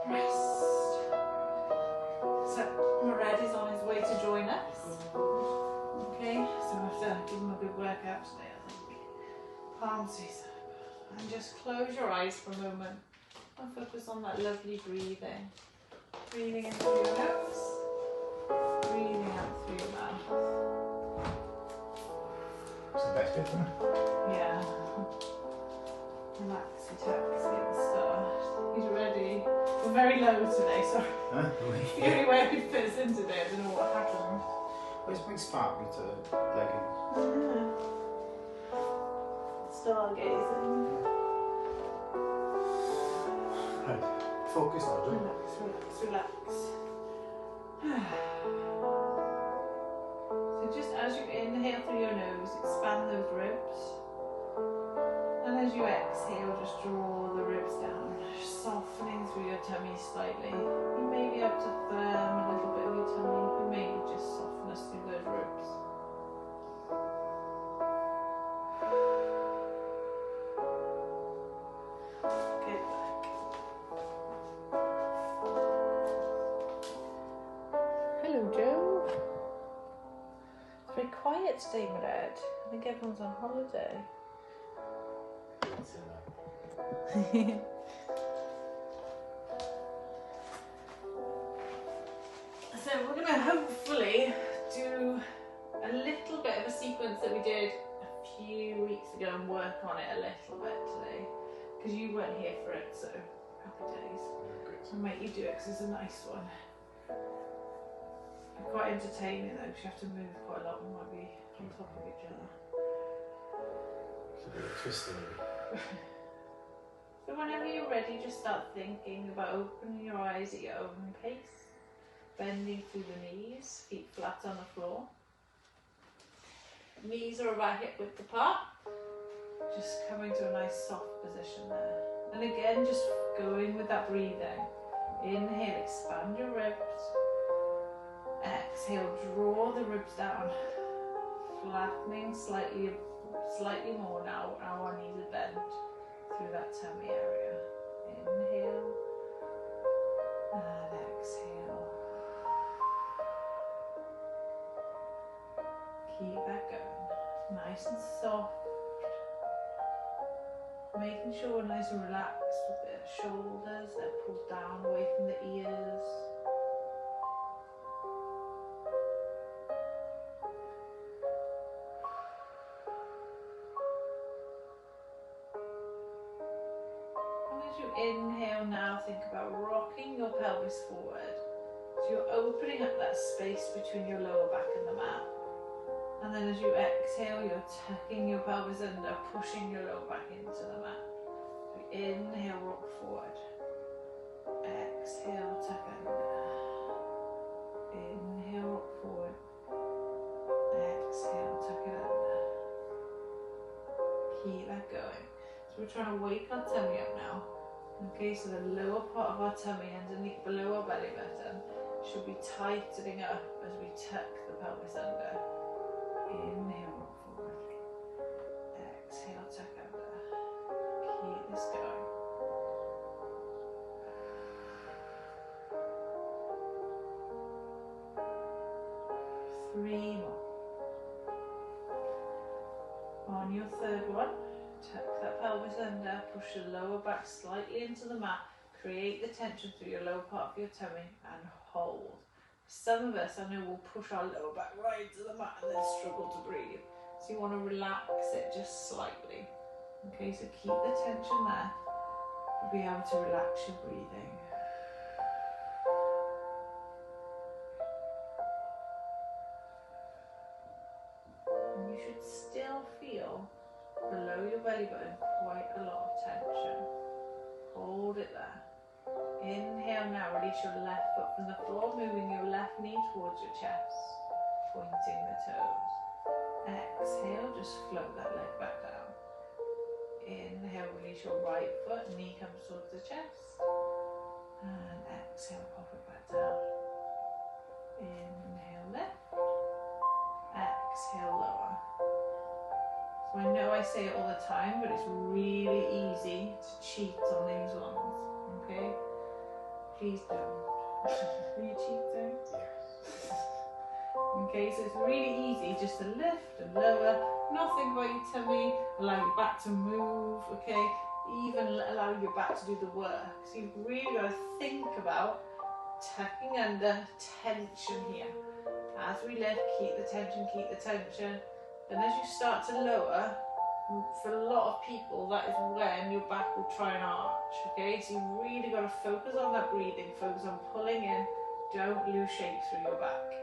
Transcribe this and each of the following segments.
Rest. So Red is on his way to join us. Okay, so I have to give him a good workout today, I think. Palms face up. And just close your eyes for a moment and focus on that lovely breathing. Breathing in through your nose, breathing out through your mouth. It's the best bit, isn't it? Yeah. Relaxy taxi at the start. He's ready. We're very low today, sorry. Huh? The only way I could fit us in today, I don't know what happened. Well, it's quite sparkly to leggings. Yeah. Stargazing. Right. Focus now, Joe. Relax, relax, relax. So just as you inhale through your nose, expand those ribs. And as you exhale, just draw the ribs down, softening through your tummy slightly. You may be able to firm a little bit of your tummy, you may just soften us through those ribs. Get back. Hello, Joe. It's very quiet today, my dad. I think everyone's on holiday. So we're going to hopefully do a little bit of a sequence that we did a few weeks ago and work on it a little bit today, because you weren't here for it, so happy days. I'll make you do it because it's a nice one. Quite entertaining though, because you have to move quite a lot and might be on top of each other. It's a bit of twisting. So whenever you're ready, just start thinking about opening your eyes at your own pace, bending through the knees, feet flat on the floor. Knees are about hip width apart, just coming to a nice soft position there. And again, just going with that breathing. Inhale, expand your ribs. Exhale, draw the ribs down, flattening slightly more now. Our knees are bent through that tummy area. Inhale and exhale. Keep that going. Nice and soft. Making sure we're nice and relaxed with the shoulders. They're pulled down away from the ears. Inhale now, think about rocking your pelvis forward. So you're opening up that space between your lower back and the mat. And then as you exhale, you're tucking your pelvis under, pushing your lower back into the mat. So inhale, rock forward. Exhale, tuck under. Inhale, rock forward. Exhale, tuck it under. Keep that going. So we're trying to wake our tummy up now. Okay, so the lower part of our tummy underneath below our belly button should be tightening up as we tuck the pelvis under. Inhale, rock forward. Exhale, tuck under. Keep this going. Three more. On your third one, tuck that pelvis under, push the lower back slightly into the mat, create the tension through your lower part of your tummy and hold. Some of us, I know, will push our lower back right into the mat and then struggle to breathe. So you want to relax it just slightly. Okay, so keep the tension there. You'll be able to relax your breathing. And you should still feel below your belly button quite a lot of tension. Hold it there. Inhale now, release your left foot from the floor, moving your left knee towards your chest, pointing the toes. Exhale, just float that leg back down. Inhale, release your right foot, knee comes towards the chest. And exhale, pop it back down. Inhale, lift. Exhale, lower. So I know I say it all the time, but it's really easy to cheat on these ones, okay? Please don't. Are you cheating? Yes. Okay, so it's really easy just to lift and lower, not think about your tummy, allow your back to move, okay? Even allow your back to do the work. So you've really got to think about tucking under, tension here. As we lift, keep the tension, keep the tension. And as you start to lower, for a lot of people, that is when your back will try and arch, okay? So you've really got to focus on that breathing, focus on pulling in, don't lose shape through your back.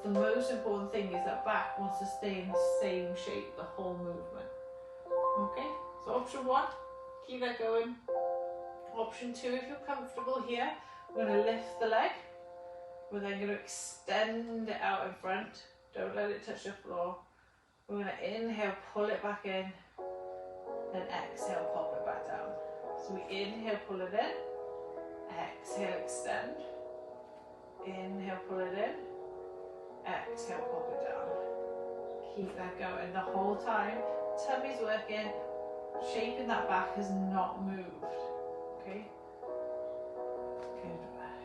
The most important thing is that back wants to stay in the same shape the whole movement. Okay, so option 1, keep that going. Option 2, if you're comfortable here, we're going to lift the leg. We're then going to extend it out in front. Don't let it touch the floor. We're going to inhale, pull it back in. Then exhale, pop it back down. So we inhale, pull it in. Exhale, extend. Inhale, pull it in. Exhale, pop it down. Keep that going the whole time. Tummy's working. Shaping that back has not moved. Okay? Good back.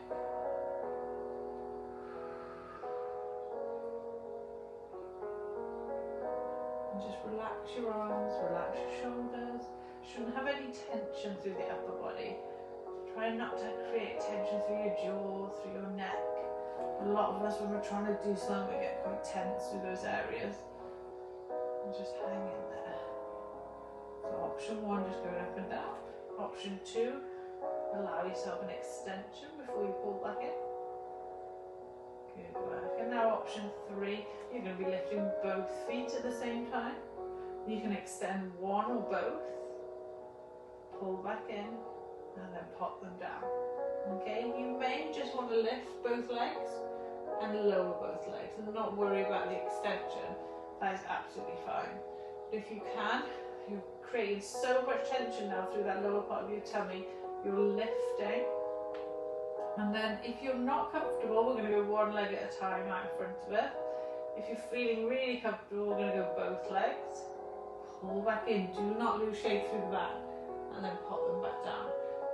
And just relax your arms, relax your shoulders. Shouldn't have any tension through the upper body. Try not to create tension through your jaw, through your neck. A lot of us, when we're trying to do something, we get quite tense through those areas. And just hang in there. So option 1, just going up and down. Option 2, allow yourself an extension before you pull back in. Good work. And now option 3, you're going to be lifting both feet at the same time. You can extend one or both. Pull back in and then pop them down. Okay, you may just want to lift both legs and lower both legs and not worry about the extension. That is absolutely fine. But if you can, you're creating so much tension now through that lower part of your tummy. You're lifting. And then if you're not comfortable, we're going to go one leg at a time out in front of it. If you're feeling really comfortable, we're going to go both legs. Pull back in. Do not lose shape through the back. And then pop them back down.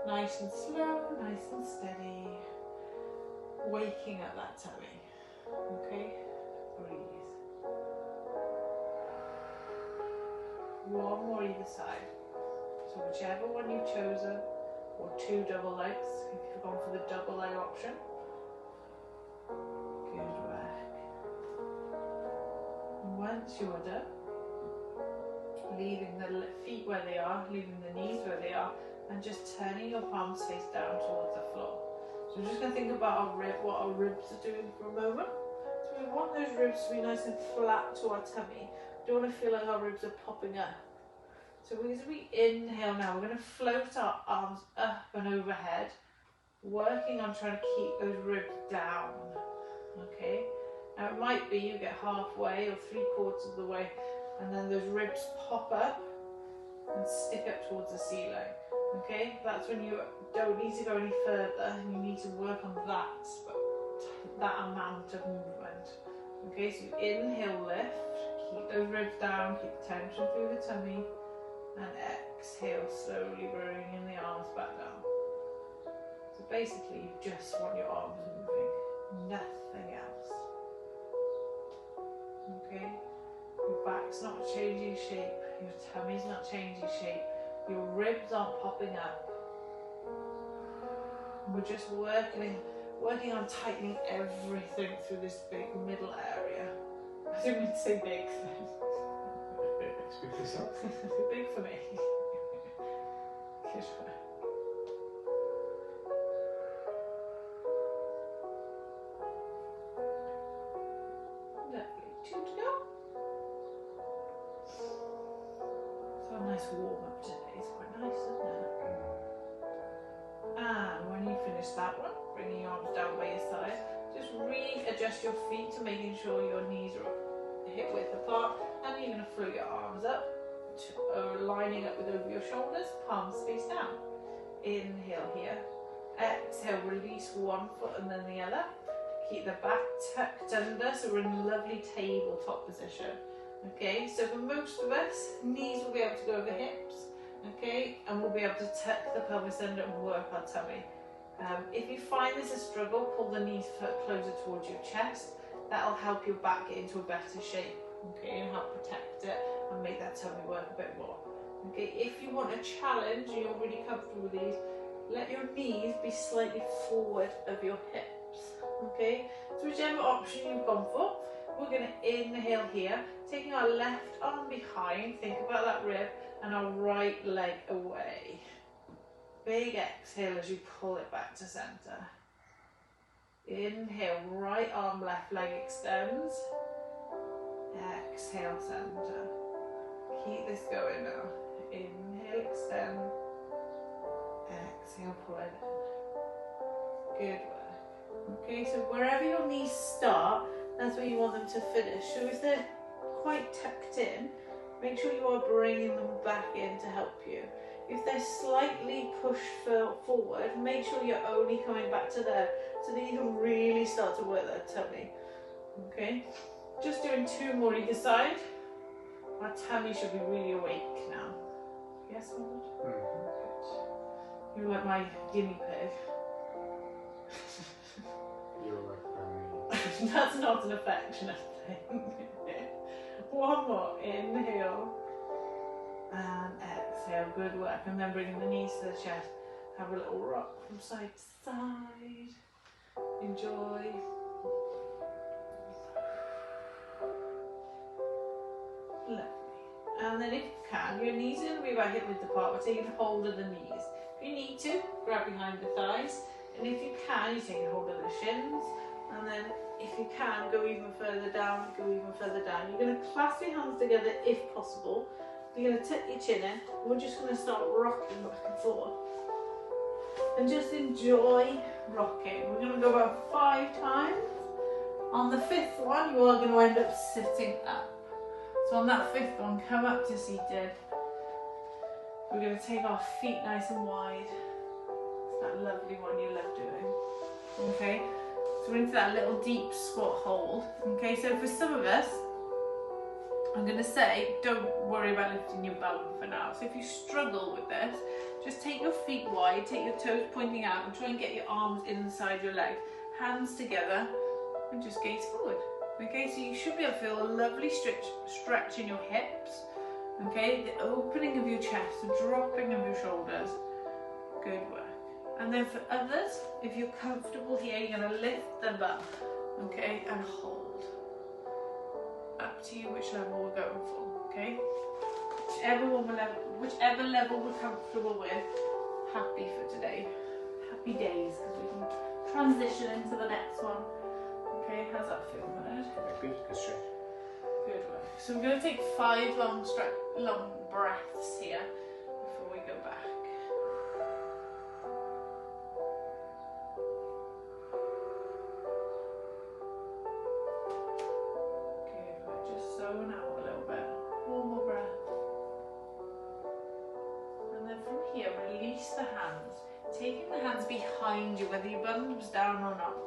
Nice and slow, nice and steady. Waking up that tummy. Okay? Breathe. One more either side. So whichever one you've chosen, or 2 double legs, if you've gone for the double leg option. Good work. And once you're done, leaving the feet where they are, leaving the knees where they are, and just turning your palms face down towards the floor. So we're just going to think about what our ribs are doing for a moment. So we want those ribs to be nice and flat to our tummy. We don't want to feel like our ribs are popping up. So as we inhale now, we're going to float our arms up and overhead, working on trying to keep those ribs down. Okay? Now it might be you get halfway or 3/4 of the way, and then those ribs pop up and stick up towards the ceiling. Okay, that's when you don't need to go any further and you need to work on that amount of movement. Okay, so you inhale, lift, keep those ribs down, keep the tension through the tummy, and exhale, slowly bringing the arms back down. So basically you just want your arms moving, nothing else. Okay, your back's not changing shape, your tummy's not changing shape, your ribs aren't popping up. We're just working on tightening everything through this big middle area. I didn't mean to say big. It's big for yourself. Big for me. Good work. Lovely. 2 to go. So a nice warm up today. It's quite nice, isn't it? And when you finish that one, bringing your arms down by your side, just readjust your feet to making sure your knees are hip width apart, and you're going to float your arms up, lining up with over your shoulders, palms face down. Inhale here. Exhale, release one foot and then the other. Keep the back tucked under, so we're in a lovely tabletop position. Okay, so for most of us, knees will be able to go over hips. Okay, and we'll be able to tuck the pelvis under and work our tummy. If you find this a struggle, pull the knees closer towards your chest. That'll help your back get into a better shape, okay, and help protect it and make that tummy work a bit more. Okay, if you want a challenge and you're really comfortable with these, let your knees be slightly forward of your hips, okay? So whichever option you've gone for, we're going to inhale here, taking our left arm behind, think about that rib, and our right leg away. Big exhale as you pull it back to center. Inhale, right arm, left leg extends. Exhale, center. Keep this going now. Inhale, extend. Exhale, pull it in. Good work. Okay, so wherever your knees start, that's where you want them to finish. So if they're quite tucked in, make sure you are bringing them back in to help you. If they're slightly pushed forward, make sure you're only coming back to there so that you can really start to work that tummy. Okay, just doing 2 more either side. Our tummy should be really awake now. Yes, Lord? You're like my guinea pig. You're like me. That's not an affectionate thing. 1 more. Inhale. And exhale. Good work. And then bringing the knees to the chest. Have a little rock from side to side. Enjoy. Lovely. And then if you can, your knees are going to be about hip width apart. We're taking hold of the knees. If you need to, grab behind the thighs. And if you can, you're taking hold of the shins. And then if you can, go even further down, go even further down. You're going to clasp your hands together if possible. You're going to tuck your chin in. We're just going to start rocking back and forth. And just enjoy rocking. We're going to go about 5 times. On the 5th one, you are going to end up sitting up. So on that 5th one, come up to seated. We're going to take our feet nice and wide. It's that lovely one you love doing. Okay, so we're into that little deep squat hold. Okay, so for some of us, I'm going to say, don't worry about lifting your bum for now. So if you struggle with this, just take your feet wide, take your toes pointing out, and try and get your arms inside your legs. Hands together, and just gaze forward. Okay, so you should be able to feel a lovely stretch in your hips. Okay, the opening of your chest, the dropping of your shoulders. Good work. And then for others, if you're comfortable here, you're going to lift them up. Okay, and hold. Up to you which level we're going for. Okay, whichever level we're comfortable with. Happy for today. Happy days, because we can transition into the next one. Okay, how's that feel, Bernard? Good, good stretch. Good work. So we're going to take 5 long breaths here before we go back. Good work. Just zone out a little bit. 4 more breaths. And then from here, release the hands. Taking the hands behind you, whether your bum's down or not.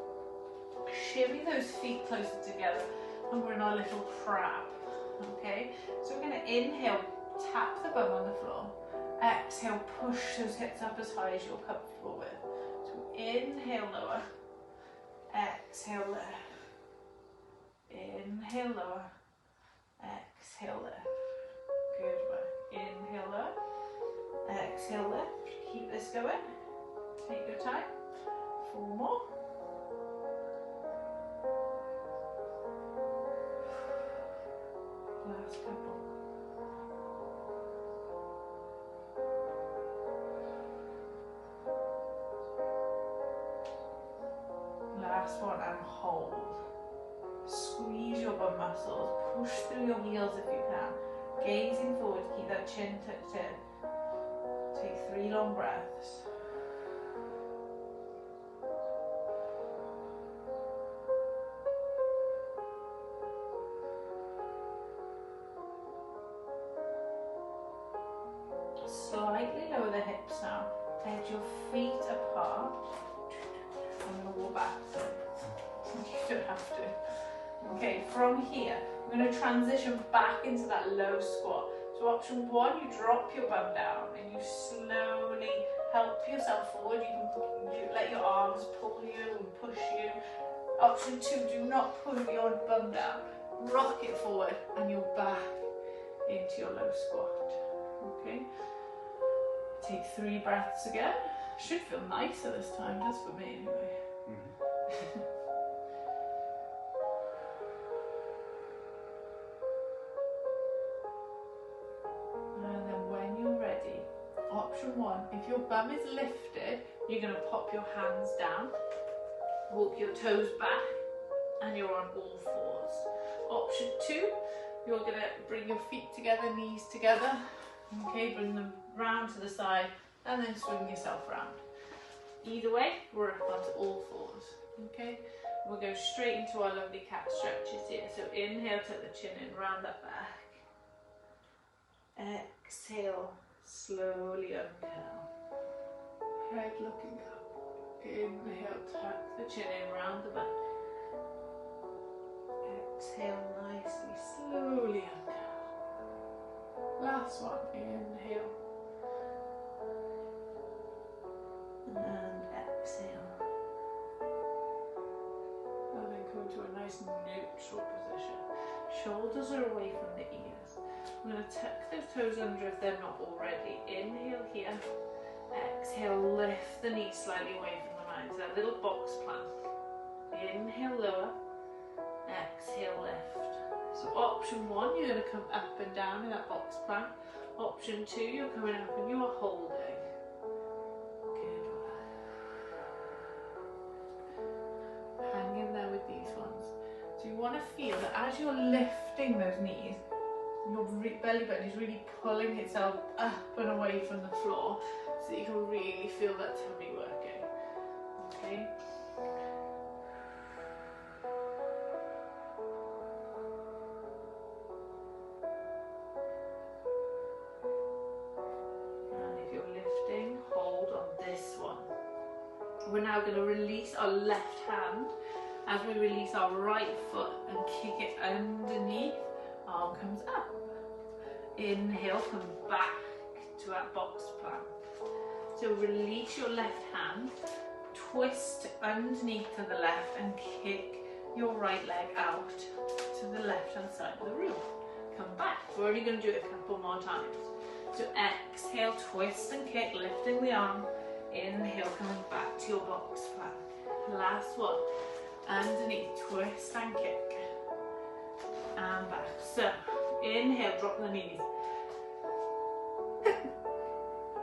Shimmy those feet closer together, and we're in our little crab. Okay, so we're going to inhale, tap the bum on the floor. Exhale, push those hips up as high as you're comfortable with. So inhale, lower. Exhale, lift. Inhale, lower. Exhale, lift. Good work. Inhale, lower. Exhale, lift. Keep this going. Take your time. 4 more. Last couple. Last one, and hold. Squeeze your bum muscles. Push through your heels if you can. Gazing forward, keep that chin tucked in. Take 3 long breaths. Slightly lower the hips now. Head your feet apart. I'm going to walk back, so you don't have to. Okay, from here, we're going to transition back into that low squat. So option 1, you drop your bum down and you slowly help yourself forward. You let your push you. Option 2, do not pull your bum down. Rock it forward and you're back into your low squat. Okay? Take 3 breaths again. Should feel nicer this time, just for me anyway. And then when you're ready, option 1, if your bum is lifted, you're going to pop your hands down, walk your toes back, and you're on all fours. Option 2, you're going to bring your feet together, knees together, okay, bring them round to the side, and then swing yourself round. Either way, we're up onto all fours, okay? We'll go straight into our lovely cat stretches here. So inhale, tuck the chin in, round that back. Exhale, slowly uncurl. Head looking up. Inhale, tuck the chin in, round the back. Exhale nicely, slowly uncurl. Last one, inhale. And exhale. And then come to a nice neutral position. Shoulders are away from the ears. I'm going to tuck those toes under if they're not already. Inhale here. Exhale, lift the knees slightly away from the line. So that little box plank. Inhale, lower. Exhale, lift. So option 1, you're going to come up and down in that box plank. Option 2, you're coming up and you are holding. Good. Hang in there with these ones. So you want to feel that as you're lifting those knees, your belly button is really pulling itself up and away from the floor, so that you can really feel that tummy working. Okay. We're now going to release our left hand as we release our right foot and kick it underneath. Arm comes up. Inhale, come back to that box plank. So release your left hand, twist underneath to the left and kick your right leg out to the left hand side of the room. Come back. We're only going to do it a couple more times. So exhale, twist and kick, lifting the arm. Inhale, coming back to your box plank. Last one. Underneath, twist and kick. And back. So, inhale, drop the knees.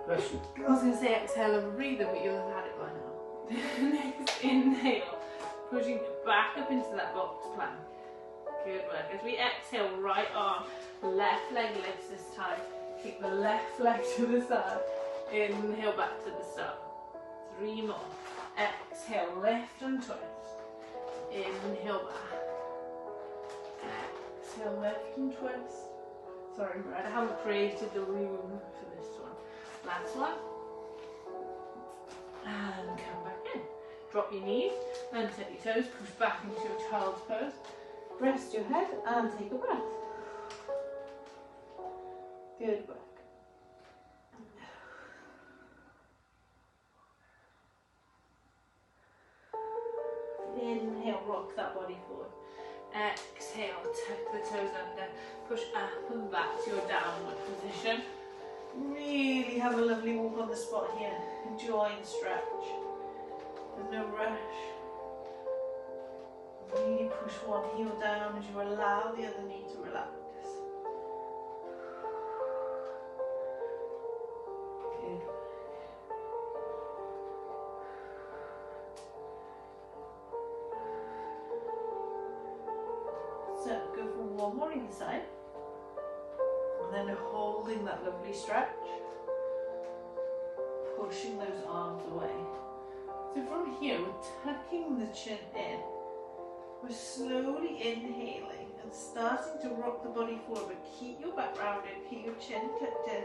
Bless you. I was going to say exhale and breathe, but you'll have had it by now. Next, inhale, pushing it back up into that box plank. Good work. As we exhale, right arm, left leg lifts this time. Kick the left leg to the side. Inhale back to the start. 3 more. Exhale, lift and twist. Inhale back. Exhale, lift and twist. Sorry, Brad, I haven't created the room for this one. Last one. And come back in. Drop your knees, then take your toes, push back into your child's pose. Rest your head and take a breath. Good work. Inhale, rock that body forward. Exhale, tuck the toes under, push up and back to your downward position. Really have a lovely walk on the spot here. Enjoy the stretch. There's no rush. Really push one heel down as you allow the other knee to relax. Good. So go for one more either side, and then holding that lovely stretch, pushing those arms away. So from here, we're tucking the chin in, we're slowly inhaling and starting to rock the body forward, but keep your back rounded, keep your chin tucked in.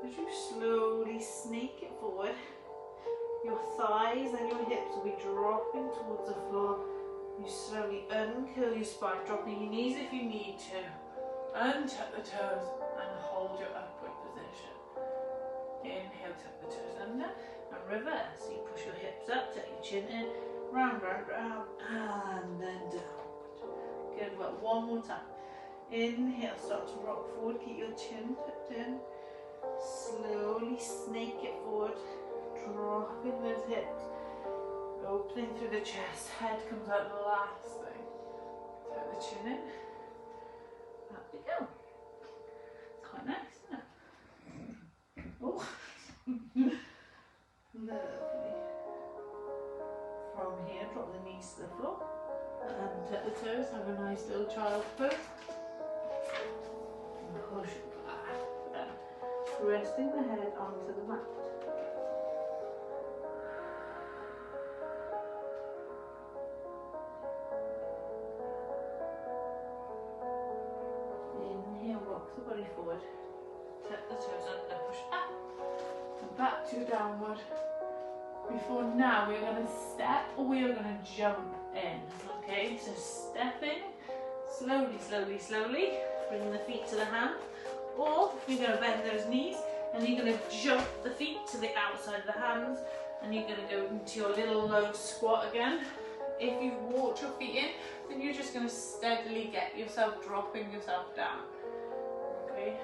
As you slowly snake it forward, your thighs and your hips will be dropping towards the floor. You slowly uncurl your spine, dropping your knees if you need to. Untuck the toes and hold your upward position. Inhale, tuck the toes under and reverse. You push your hips up, tuck your chin in Round, round, round, and then down. Good work. One more time. Inhale, start to rock forward. Keep your chin tucked in. Slowly snake it forward. Dropping those hips. Opening through the chest. Head comes out the last thing. Tuck the chin in. Up we go. It's quite nice, isn't it? Oh. Lovely. From here, drop the knees to the floor. And tuck the toes. Have a nice little child pose. And push back. Resting the head onto the mat. Inhale, rock the body forward. Tuck the toes under, push up. And back to downward. Before now, we're going to step or we are going to jump in. Okay, so stepping, slowly, slowly, slowly. Bring the feet to the hand. Or you're going to bend those knees and you're going to jump the feet to the outside of the hands and you're going to go into your little low squat again. If you've walked your feet in, then you're just going to steadily get yourself dropping yourself down. Okay,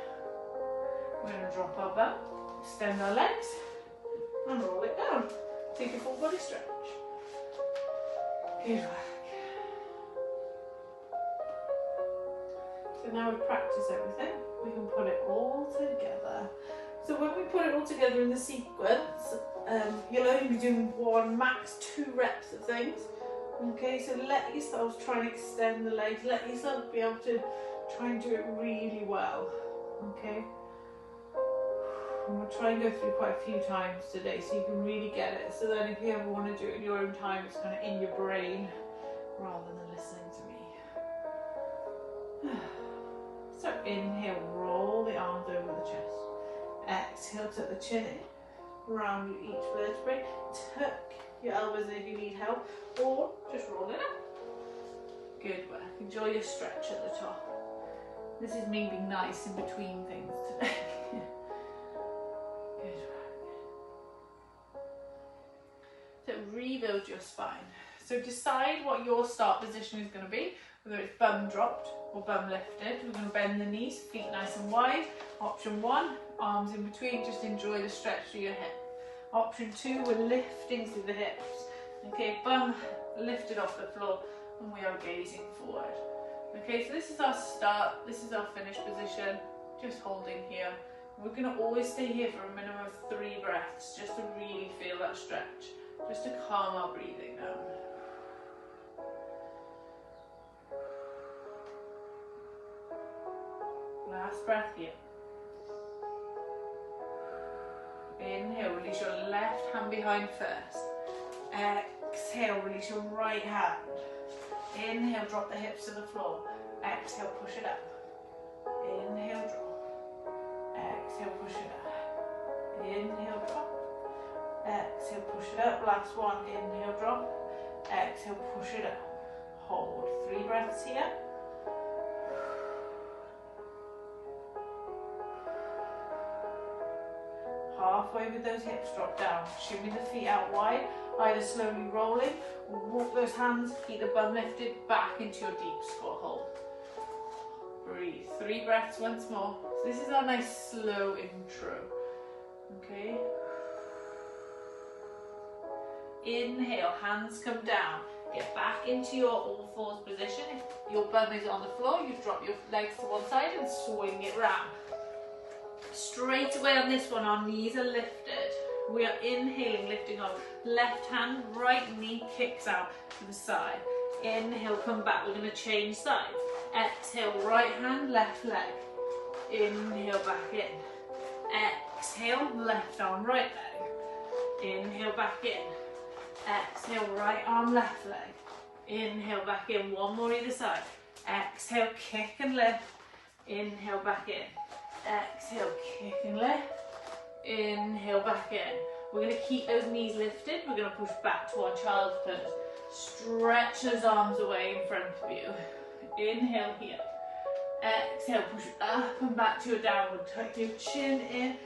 we're going to drop our bum, extend our legs and roll it down. Take a full body stretch. Good work. So now we've practiced everything, we can put it all together. So when we put it all together in the sequence, you'll only be doing 1, max 2 reps of things. Okay, so let yourselves try and extend the legs, let yourself be able to try and do it really well. Okay, and we'll try and go through quite a few times today so you can really get it. So then if you ever want to do it in your own time, it's kind of in your brain rather than listening to me. So inhale, roll the arms over the chest. Exhale, tuck the chin in, round each vertebrae, tuck your elbows in if you need help, or just roll it up. Good work. Enjoy your stretch at the top. This is me being nice in between things today. Good work. So rebuild your spine. So decide what your start position is going to be, whether it's bum dropped or bum lifted. We're going to bend the knees, feet nice and wide. Option 1, arms in between, just enjoy the stretch through your hip. Option 2, we're lifting through the hips. Okay, bum lifted off the floor and we are gazing forward. Okay, so this is our start, this is our finish position, just holding here. We're going to always stay here for a minimum of 3 breaths, just to really feel that stretch, just to calm our breathing down. Last breath here. Inhale, release your left hand behind first. Exhale, release your right hand. Inhale, drop the hips to the floor. Exhale, push it up. Inhale, drop. Exhale, push it up. Inhale, drop. Exhale, push it up. Last one. Inhale, drop. Exhale, push it up. Hold. 3 breaths here. Halfway with those hips, drop down. Shimmy the feet out wide, either slowly rolling or walk those hands, keep the bum lifted back into your deep squat hold. Breathe. 3 breaths once more. So this is our nice slow intro. Okay. Inhale, hands come down. Get back into your all fours position. If your bum is on the floor, you drop your legs to one side and swing it round. Straight away on this one, our knees are lifted. We are inhaling, lifting our left hand, right knee kicks out to the side. Inhale, come back. We're going to change sides. Exhale, right hand, left leg. Inhale, back in. Exhale, left arm, right leg. Inhale, back in. Exhale, right arm, left leg. Inhale, back in. One more either side. Exhale, kick and lift. Inhale, back in. Exhale, kick and lift. Inhale, back in. We're going to keep those knees lifted. We're going to push back to our child's pose. Stretch those arms away in front of you. Inhale here. Exhale, push up and back to your downward. Tuck your chin in.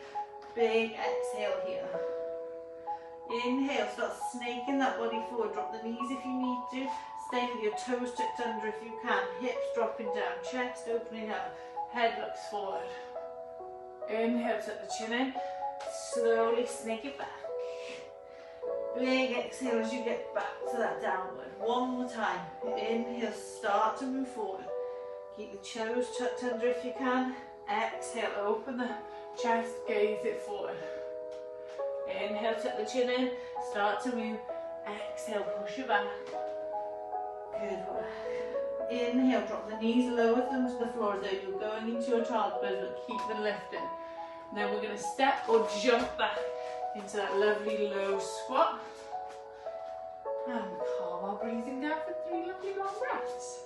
Big exhale here. Inhale, start snaking that body forward. Drop the knees if you need to. Stay with your toes tucked under if you can. Hips dropping down, chest opening up, head looks forward. Inhale, tuck the chin in. Slowly snake it back. Big exhale as you get back to that downward. One more time. Inhale, start to move forward. Keep the toes tucked under if you can. Exhale, open the chest, gaze it forward. Inhale, tuck the chin in, start to move. Exhale, push it back. Good work. Inhale, drop the knees, lower them to the floor as though you're going into your child's pose, but keep them lifted. Then we're going to step or jump back into that lovely low squat. And calm our breathing down for 3 lovely long breaths.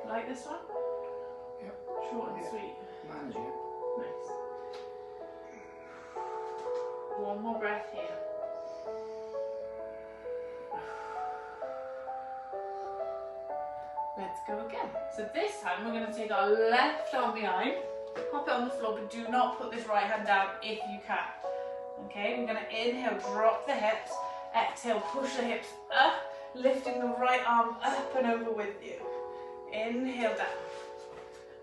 Like this one? Yep. Short and Yeah. sweet. Manage it. Nice. One more breath here. Let's go again. So this time we're going to take our left arm behind, pop it on the floor, but do not put this right hand down if you can. Okay, we're going to inhale, drop the hips, exhale, push the hips up, lifting the right arm up and over with you. Inhale down,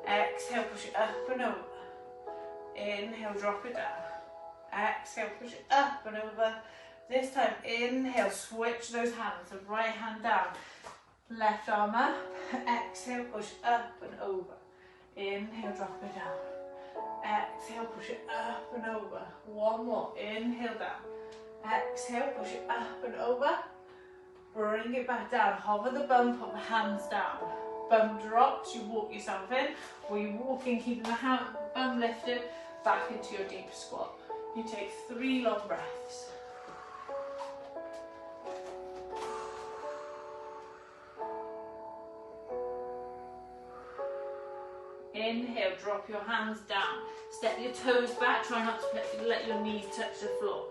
exhale, push it up and over. Inhale, drop it down. Exhale, push it up and over. This time, inhale, switch those hands. So right hand down, left arm up. Exhale, push up and over. Inhale, drop it down. Exhale, push it up and over. One more. Inhale down. Exhale, push it up and over. Bring it back down. Hover the bum, put the hands down. Bum drops, you walk yourself in, or you walk in keeping the bum lifted back into your deep squat. You take 3 long breaths. Inhale, drop your hands down. Step your toes back, try not to let your knees touch the floor.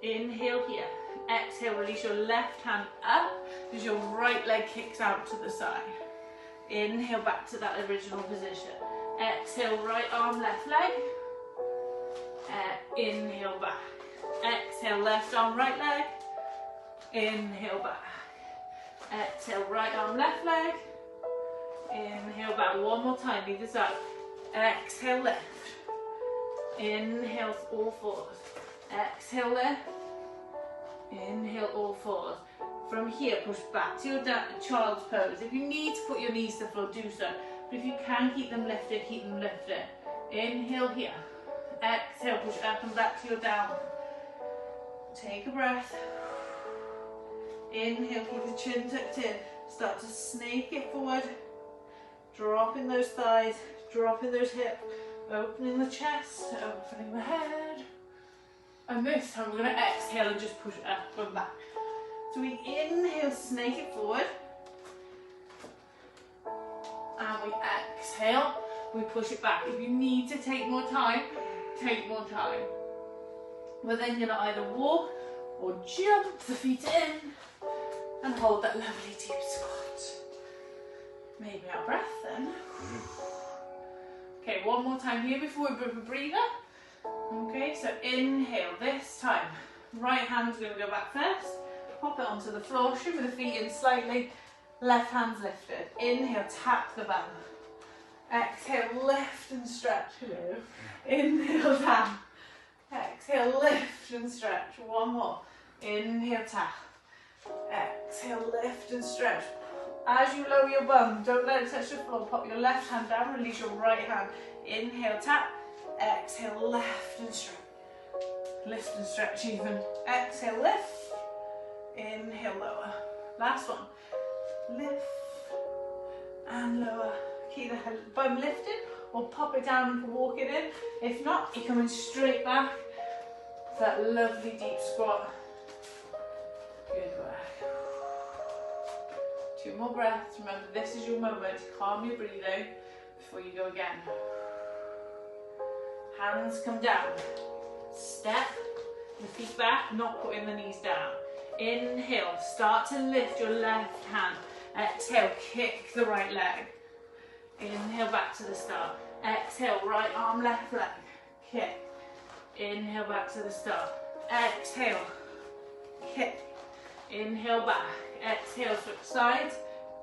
Inhale here. Exhale, release your left hand up as your right leg kicks out to the side. Inhale, back to that original position. Exhale, right arm, left leg. Inhale, back. Exhale, left arm, right leg. Inhale, back. Exhale, right arm, left leg. Inhale, back. One more time, either side. Exhale, lift. Inhale, all fours. Exhale, lift. Inhale, all fours. From here, push back to your child's pose. If you need to put your knees to the floor, do so. But if you can keep them lifted, keep them lifted. Inhale here. Exhale, push up and back to your downward. Take a breath. Inhale, keep the chin tucked in. Start to snake it forward. Dropping those thighs, dropping those hips, opening the chest, opening the head. And this time we're going to exhale and just push it up and back. So we inhale, snake it forward. And we exhale, we push it back. If you need to take more time, take more time. We're then going to either walk or jump the feet in and hold that lovely deep squat. Maybe our breath then. Okay, one more time here before we breathe up. Okay, so inhale this time. Right hand's going to go back first. Pop it onto the floor, shimmy the feet in slightly. Left hand's lifted. Inhale, tap the bum. Exhale, lift and stretch. Hello. Inhale, down. Exhale, lift and stretch. One more. Inhale, tap. Exhale, lift and stretch. As you lower your bum, don't let it touch the floor. Pop your left hand down, release your right hand. Inhale, tap. Exhale, lift and stretch. Lift and stretch even. Exhale, lift. Inhale, lower. Last one. Lift and lower. Keep the bum lifted or pop it down and walk it in. If not, you're coming straight back to that lovely deep squat. Good work. 2 more breaths. Remember, this is your moment to calm your breathing before you go again. Hands come down. Step the feet back, not putting the knees down. Inhale, start to lift your left hand. Exhale, kick the right leg. Inhale, back to the start. Exhale, right arm, left leg. Kick. Inhale back to the start. Exhale. Kick. Inhale back. Exhale, switch sides.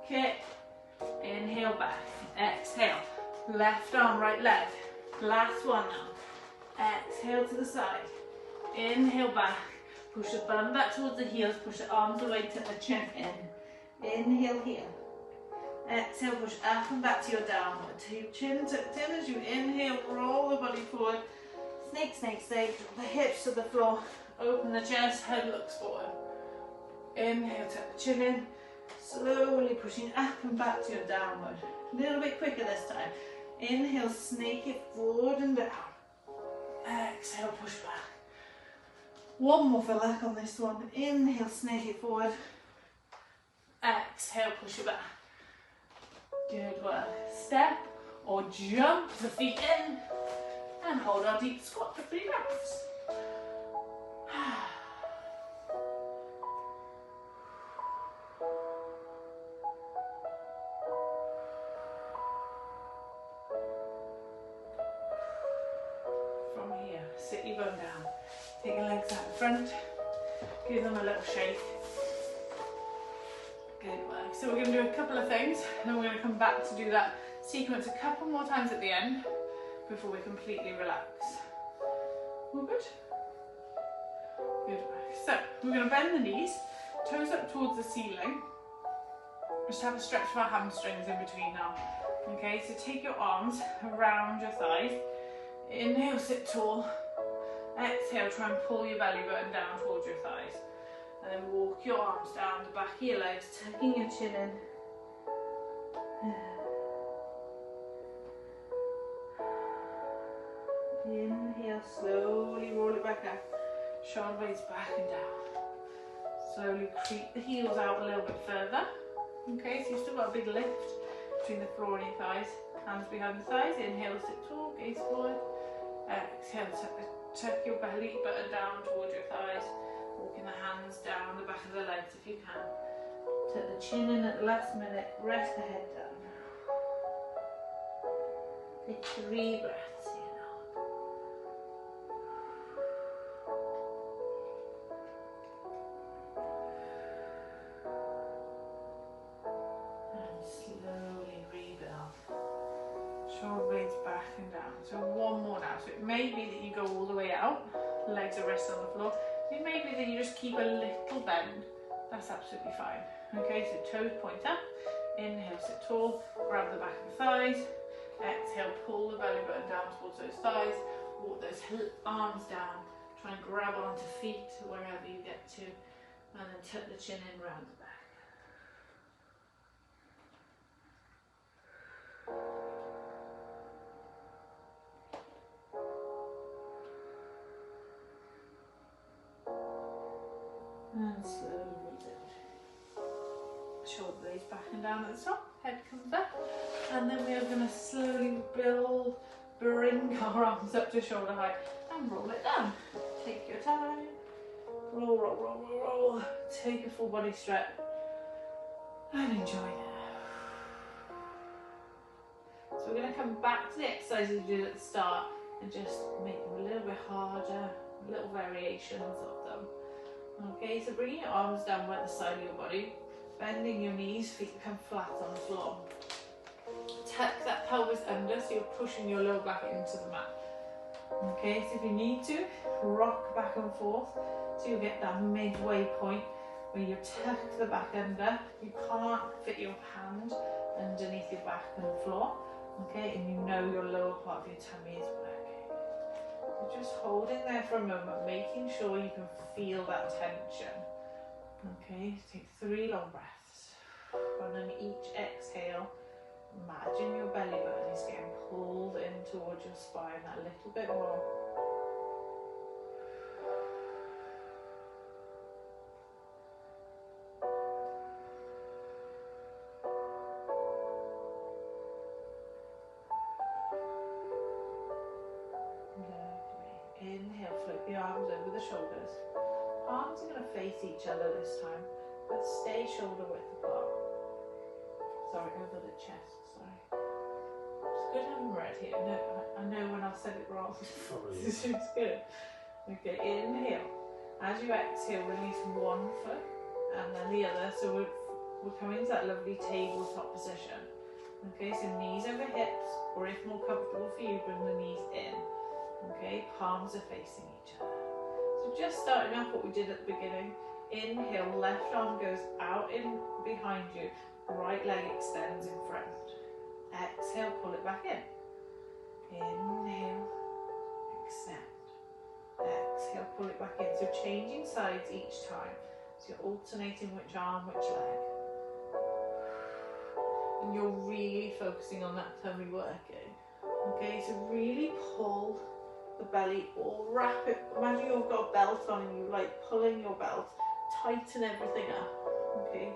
Kick. Inhale back. Exhale. Left arm, right leg. Last one now. Exhale to the side. Inhale back. Push the bum back towards the heels. Push the arms away to the chin in. Inhale here. Exhale, push up and back to your downward. Your chin tucked in as you inhale, roll the body forward. Snake, snake, snake. The hips to the floor. Open the chest, head looks forward. Inhale, tuck the chin in. Slowly pushing up and back to your downward. A little bit quicker this time. Inhale, snake it forward and down. Exhale, push back. One more for luck on this one. Inhale, snake it forward. Exhale, push it back. Good work. Step or jump the feet in and hold our deep squat for 3 breaths. From here, sit your bum down. Take your legs out in front. Give them a little shake. Good work. So we're going to do a couple of things, and then we're going to come back to do that sequence a couple more times at the end before we completely relax. All good? Good work. So we're going to bend the knees, toes up towards the ceiling. Just have a stretch of our hamstrings in between now. Okay, so take your arms around your thighs. Inhale, sit tall. Exhale, try and pull your belly button down towards your thighs. And then walk your arms down the back of your legs, tucking your chin in. Inhale, slowly roll it back up. Shoulder blades back and down. Slowly creep the heels out a little bit further. Okay, so you've still got a big lift between the floor and your thighs. Hands behind the thighs. Inhale, sit tall, gaze forward. Exhale, tuck your belly button down towards your thighs. Walking the hands down the back of the legs if you can. Tuck the chin in at the last minute. Rest the head down. Take 3 breaths here now. And slowly rebuild. Shoulder blades back and down. So one more now. So it may be that you go all the way out. Legs are resting on the floor. It may be that you just keep a little bend. That's absolutely fine. Okay, so toes point up. Inhale, sit tall. Grab the back of the thighs. Exhale, pull the belly button down towards those thighs. Walk those arms down. Try and grab onto feet wherever you get to. And then tuck the chin in round the back. And slowly rebuild. Shoulder blades back and down at the top, head comes up, and then we are going to slowly build, bring our arms up to shoulder height and roll it down. Take your time, roll, roll, roll, roll, roll. Take a full body stretch and enjoy it. So we're going to come back to the exercises we did at the start and just make them a little bit harder, little variations of them. Okay, so bringing your arms down by the side of your body, bending your knees, feet come flat on the floor. Tuck that pelvis under so you're pushing your lower back into the mat. Okay, so if you need to, rock back and forth so you get that midway point where you tuck the back under. You can't fit your hand underneath your back on the floor. Okay, and you know your lower part of your tummy is working. So just holding there for a moment, making sure you can feel that tension. Okay, take 3 long breaths. And then each exhale, imagine your belly button is getting pulled in towards your spine that little bit more. Inhale, flip the arms over the shoulders. Arms are going to face each other this time, but stay shoulder width apart. Sorry, over the chest, sorry. It's good having red here. No, I know when I've said it wrong. This is good. Okay, inhale. As you exhale, release one foot and then the other. So we're coming to that lovely tabletop position. Okay, so knees over hips, or if more comfortable for you, bring the knees in. Okay, palms are facing each other. So just starting off what we did at the beginning. Inhale, left arm goes out in behind you, right leg extends in front. Exhale, pull it back in. Inhale, extend. Exhale, pull it back in. So changing sides each time. So you're alternating which arm, which leg. And you're really focusing on that tummy working. Okay, so really pull the belly or wrap it. Imagine you've got a belt on and you like pulling your belt. Tighten everything up. Okay.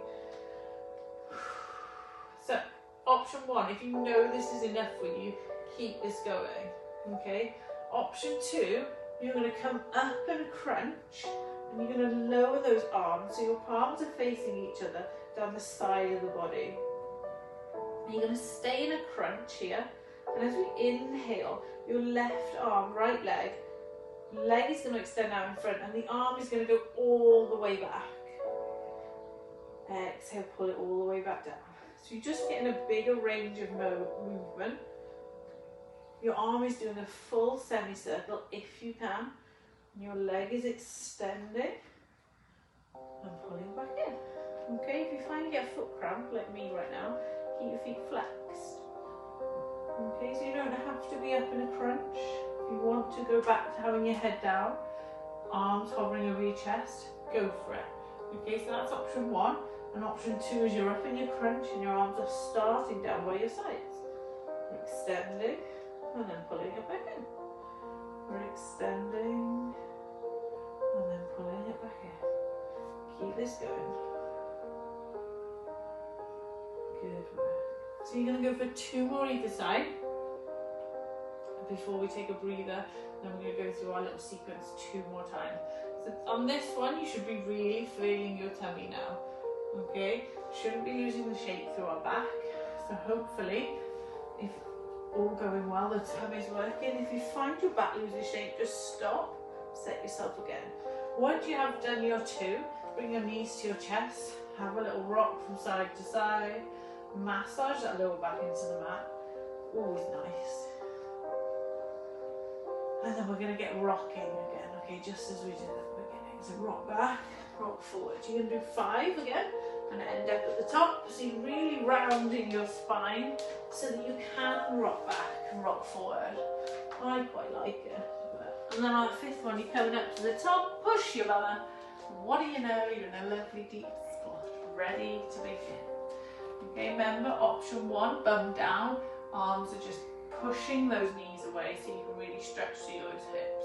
So, option one, if you know this is enough for you, keep this going. Okay. Option two, you're going to come up and crunch, and you're going to lower those arms so your palms are facing each other down the side of the body. And you're going to stay in a crunch here, and as we inhale, your left arm, right leg is going to extend out in front, and the arm is going to go all the way back. Exhale, pull it all the way back down. So you're just getting a bigger range of movement. Your arm is doing a full semicircle if you can. Your leg is extending and pulling back in. Okay, if you find you get a foot cramp like me right now, keep your feet flexed. Okay, so you don't have to be up in a crunch. If you want to go back to having your head down, arms hovering over your chest, go for it. Okay, so that's option one. And option two is you're up in your crunch and your arms are starting down by your sides. Extending and then pulling it back in. We're extending and then pulling it back in. Keep this going. Good work. So you're going to go for two more either side before we take a breather. Then we're going to go through our little sequence two more times. So on this one, you should be really feeling your tummy now. Okay, shouldn't be losing the shape through our back. So hopefully, if all going well, the tummy's working. If you find your back losing shape, just stop, set yourself again. Once you have done your two, bring your knees to your chest, have a little rock from side to side, massage that lower back into the mat. Always nice. And then we're going to get rocking again, okay, just as we did at the beginning. So rock back, rock forward. You're going to do 5 again and end up at the top. So you're really rounding your spine so that you can rock back and rock forward. I quite like it. And then on the 5th one, you're coming up to the top, push your belly. What do you know? You're in a lovely deep squat, ready to begin. Okay, remember option 1, bum down. Arms are just pushing those knees away so you can really stretch through those hips.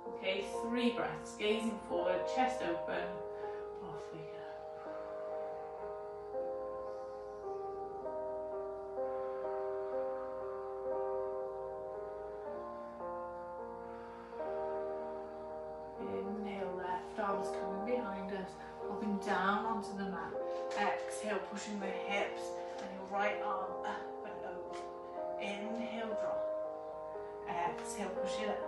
Okay, 3 breaths, gazing forward, chest open, off we go. Inhale, left arms coming behind us, popping down onto the mat. Exhale, pushing the hips and your right arm up and over. Inhale, drop. Exhale, push it up.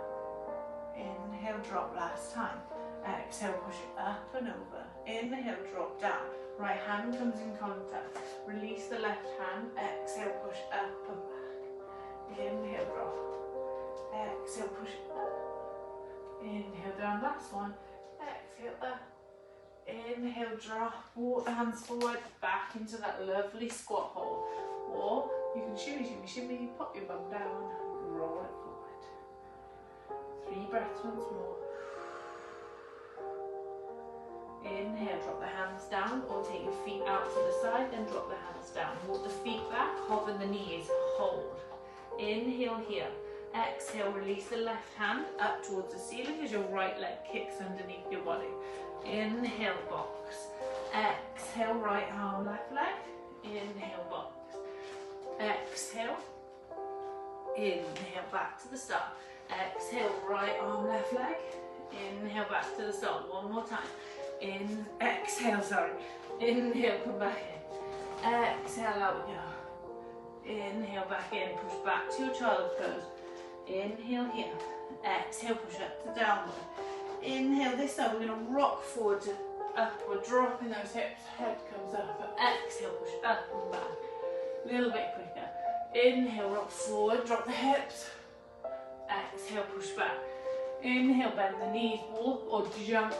Inhale, drop last time. Exhale, push it up and over. Inhale, drop down. Right hand comes in contact. Release the left hand. Exhale, push up and back. Inhale, drop. Exhale, push it up. Inhale, down, last one. Exhale, up. Inhale, drop. Walk the hands forward, back into that lovely squat hold. Or you can shimmy, shimmy, shimmy, pop your bum down, roll it forward. 3 breaths once more. Inhale, drop the hands down, or take your feet out to the side, then drop the hands down. Walk the feet back, hover the knees, hold. Inhale here. Exhale, release the left hand up towards the ceiling as your right leg kicks underneath your body. Inhale, box. Exhale, right arm, left leg. Inhale, box. Exhale. Inhale, back to the start. Exhale, right arm, left leg. Inhale, back to the start. One more time. Exhale, sorry. Inhale, come back in. Exhale, out we go. Inhale back in, push back to your child's pose. Inhale here. Exhale, push up to downward. Inhale, this time we're going to rock forward to upward, dropping those hips. Head comes up. Exhale, push up and back. A little bit quicker. Inhale, rock forward, drop the hips. Exhale, push back. Inhale, bend the knees, walk or jump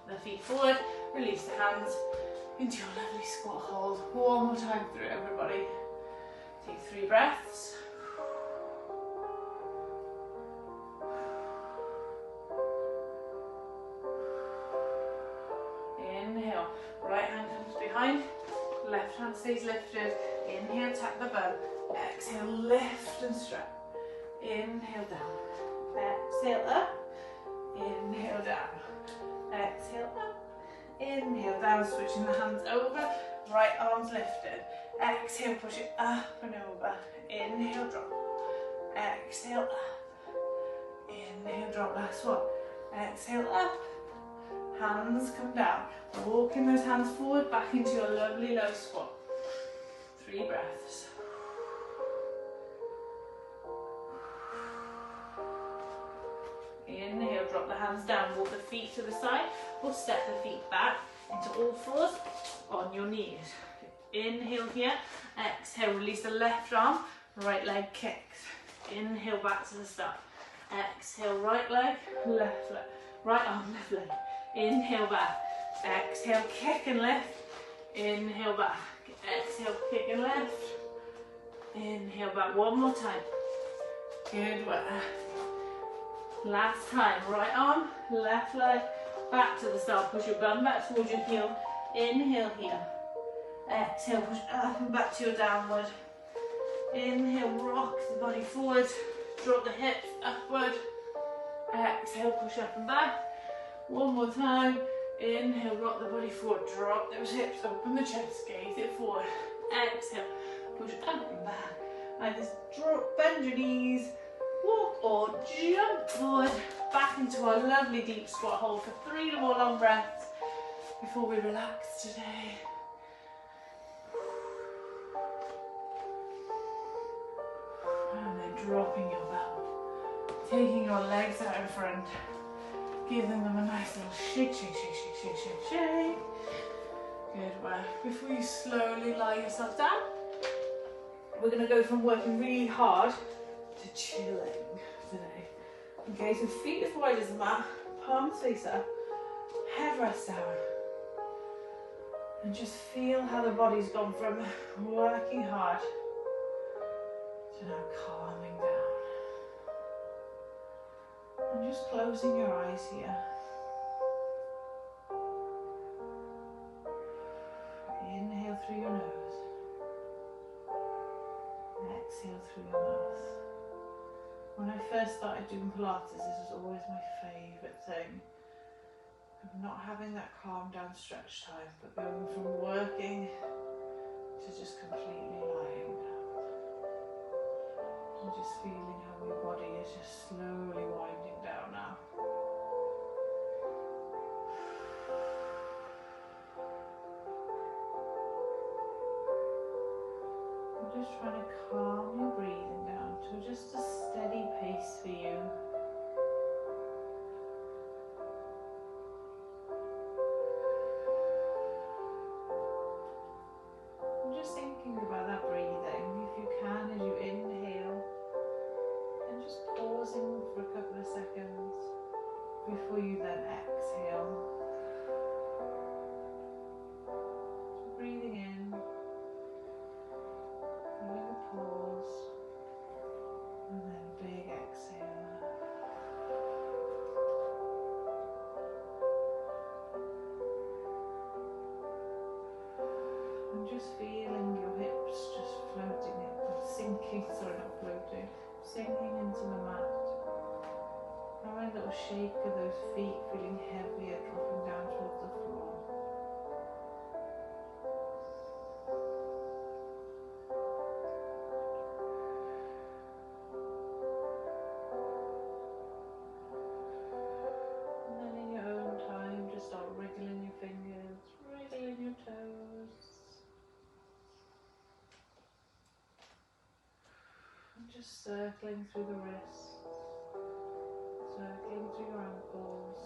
the feet forward. Release the hands into your lovely squat hold. One more time through, everybody. Take 3 breaths. Inhale, right hand comes behind, left hand stays lifted. Inhale, tap the bum. Exhale, lift and stretch. Inhale down. Exhale up. Inhale down. Exhale up. Inhale down, switching the hands over. Right arms lifted. Exhale, push it up and over. Inhale, drop. Exhale, up. Inhale, drop. Last one. Exhale, up. Hands come down. Walking those hands forward, back into your lovely low squat. 3 breaths. Inhale, drop the hands down, walk the feet to the side, or step the feet back into all fours on your knees. Inhale here, exhale, release the left arm, right leg kicks. Inhale, back to the start. Exhale, right leg, left leg, right arm, left leg. Inhale, back. Exhale, kick and lift. Inhale, back. Exhale, kick and lift. Inhale, back. One more time. Good work. Last time, right arm, left leg, back to the start. Push your bum back towards your heel. Inhale here. Exhale, push up and back to your downward. Inhale, rock the body forward. Drop the hips upward. Exhale, push up and back. One more time. Inhale, rock the body forward. Drop those hips, open the chest, gaze it forward. Exhale, push up and back. Either drop, bend your knees, walk or jump forward. Back into our lovely deep squat hold for 3 more long breaths before we relax today. And then dropping your belt. Taking your legs out in front. Giving them a nice little shake, shake, shake, shake, shake, shake, shake. Good work. Before you slowly lie yourself down, we're going to go from working really hard to chilling today. Okay, so feet as wide as the mat, palms face up, head rests down. And just feel how the body's gone from working hard to now calming down. And just closing your eyes here. Inhale through your nose. Exhale through your mouth. When I first started doing Pilates, this was always my favourite thing. Of not having that calm down stretch time, but going from working to just completely lying down. And just feeling how your body is just slowly winding down now. I'm just trying to calm your breathing down to just a steady pace for you. I'm just thinking about that breathing, if you can, as you inhale, and just pausing for a couple of seconds before you then exhale. So breathing in, feeling a pause, and then big exhale. And just feeling your hips just floating, sinking, sorry not floating, sinking into the mat. Having a little shake of those feet, feeling heavier, dropping down towards the floor. And then in your own time, just start wriggling your fingers, wriggling your toes. circling through the wrists, circling through your ankles.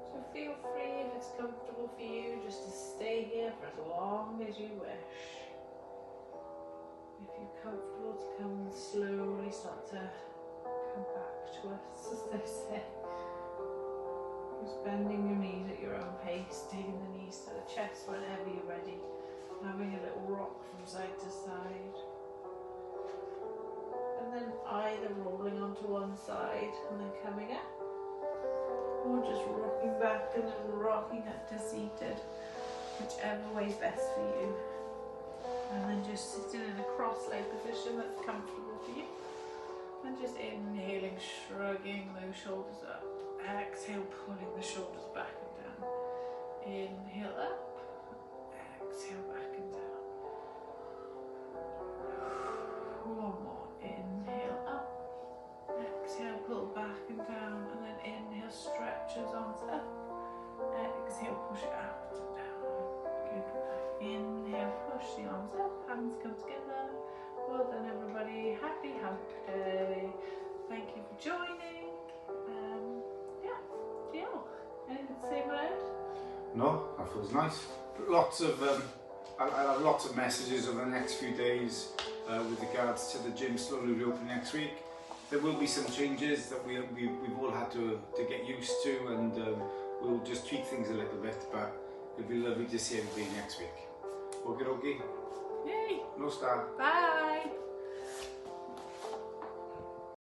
So feel free, if it's comfortable for you, just to stay here for as long as you wish. If you're comfortable, to come and slowly start to come back to us, as they say. Just bending your knees at your own pace, taking the knees to the chest whenever you're ready. Having a little rock from side to side. And then either rolling onto one side and then coming up, or just rocking back and then rocking up to seated, whichever way is best for you. And then just sitting in a cross-legged position that's comfortable for you. And just inhaling, shrugging those shoulders up. Exhale, pulling the shoulders back and down. Inhale up, exhale back and down. One more, inhale up, exhale, pull back and down, and then inhale, stretches arms up, exhale, push it out and down. Good. Inhale, push the arms up, hands come together. Well done everybody, happy hump day. Thank you for joining. Anything to say, Brad? No, that feels nice. Lots of, I'll have lots of messages over the next few days with regards to the gym slowly reopening next week. There will be some changes that we've all had to get used to, and we'll just tweak things a little bit, but it'll be lovely to see everybody next week. Okay, okay. Yay! No star. Bye!